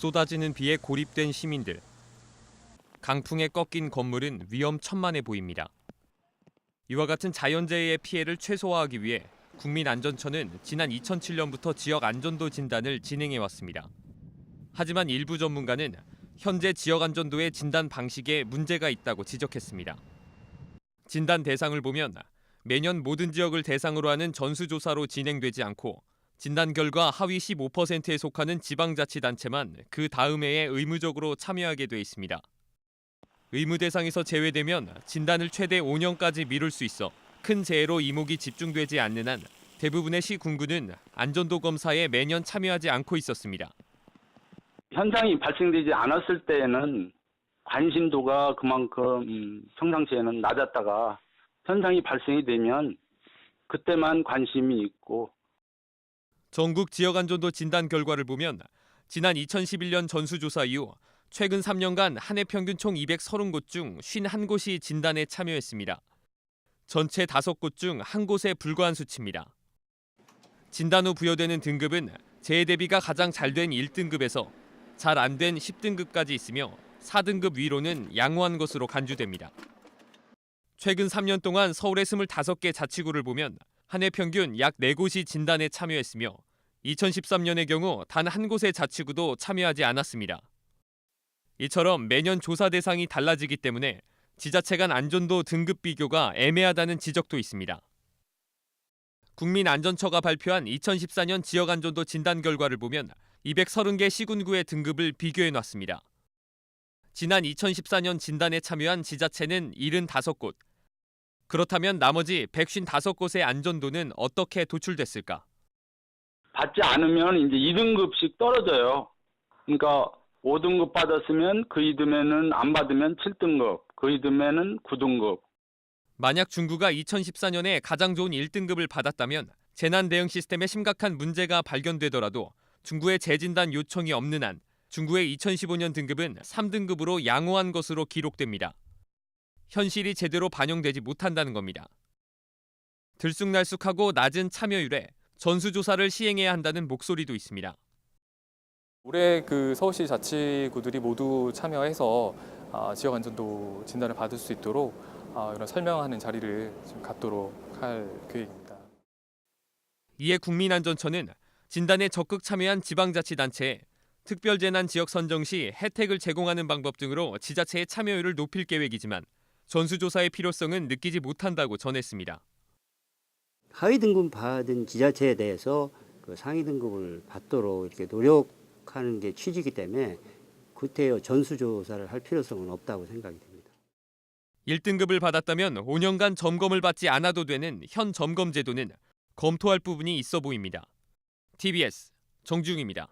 쏟아지는 비에 고립된 시민들. 강풍에 꺾인 건물은 위험천만해 보입니다. 이와 같은 자연재해의 피해를 최소화하기 위해 국민안전처는 지난 2007년부터 지역 안전도 진단을 진행해왔습니다. 하지만 일부 전문가는 현재 지역 안전도의 진단 방식에 문제가 있다고 지적했습니다. 진단 대상을 보면 매년 모든 지역을 대상으로 하는 전수조사로 진행되지 않고 진단 결과 하위 15%에 속하는 지방자치단체만 그 다음 해에 의무적으로 참여하게 돼 있습니다. 의무 대상에서 제외되면 진단을 최대 5년까지 미룰 수 있어 큰 재해로 이목이 집중되지 않는 한 대부분의 시군구는 안전도 검사에 매년 참여하지 않고 있었습니다. 현상이 발생되지 않았을 때에는 관심도가 그만큼 평상시에는 낮았다가 현상이 발생이 되면 그때만 관심이 있고. 전국 지역안전도 진단 결과를 보면 지난 2011년 전수조사 이후 최근 3년간 한 해 평균 총 230곳 중 51곳이 진단에 참여했습니다. 전체 5곳 중 1곳에 불과한 수치입니다. 진단 후 부여되는 등급은 재해 대비가 가장 잘 된 1등급에서 잘 안 된 10등급까지 있으며 4등급 위로는 양호한 것으로 간주됩니다. 최근 3년 동안 서울의 25개 자치구를 보면 한 해 평균 약 4곳이 진단에 참여했으며 2013년의 경우 단 한 곳의 자치구도 참여하지 않았습니다. 이처럼 매년 조사 대상이 달라지기 때문에 지자체 간 안전도 등급 비교가 애매하다는 지적도 있습니다. 국민안전처가 발표한 2014년 지역안전도 진단 결과를 보면 230개 시군구의 등급을 비교해놨습니다. 지난 2014년 진단에 참여한 지자체는 75곳. 그렇다면 나머지 155곳의 안전도는 어떻게 도출됐을까? 받지 않으면 이제 2등급씩 떨어져요. 그러니까 5등급 받았으면 그 이듬해는 안 받으면 7등급, 그 이듬해는 9등급. 만약 중구가 2014년에 가장 좋은 1등급을 받았다면 재난 대응 시스템에 심각한 문제가 발견되더라도 중구에 재진단 요청이 없는 한 중구의 2015년 등급은 3등급으로 양호한 것으로 기록됩니다. 현실이 제대로 반영되지 못한다는 겁니다. 들쑥날쑥하고 낮은 참여율에 전수조사를 시행해야 한다는 목소리도 있습니다. 올해 서울시 자치구들이 모두 참여해서 지역 안전도 진단을 받을 수 있도록 이런 설명하는 자리를 좀 갖도록 할 계획입니다. 이에 국민안전처는 진단에 적극 참여한 지방자치단체에 특별재난 지역 선정 시 혜택을 제공하는 방법 등으로 지자체의 참여율을 높일 계획이지만 전수조사의 필요성은 느끼지 못한다고 전했습니다. 하위 등급 받은 지자체에 대해서 그 상위 등급을 받도록 이렇게 노력하는 게 취지이기 때문에 구태여 전수조사를 할 필요성은 없다고 생각이 됩니다. 1등급을 받았다면 5년간 점검을 받지 않아도 되는 현 점검 제도는 검토할 부분이 있어 보입니다. TBS 정주영입니다.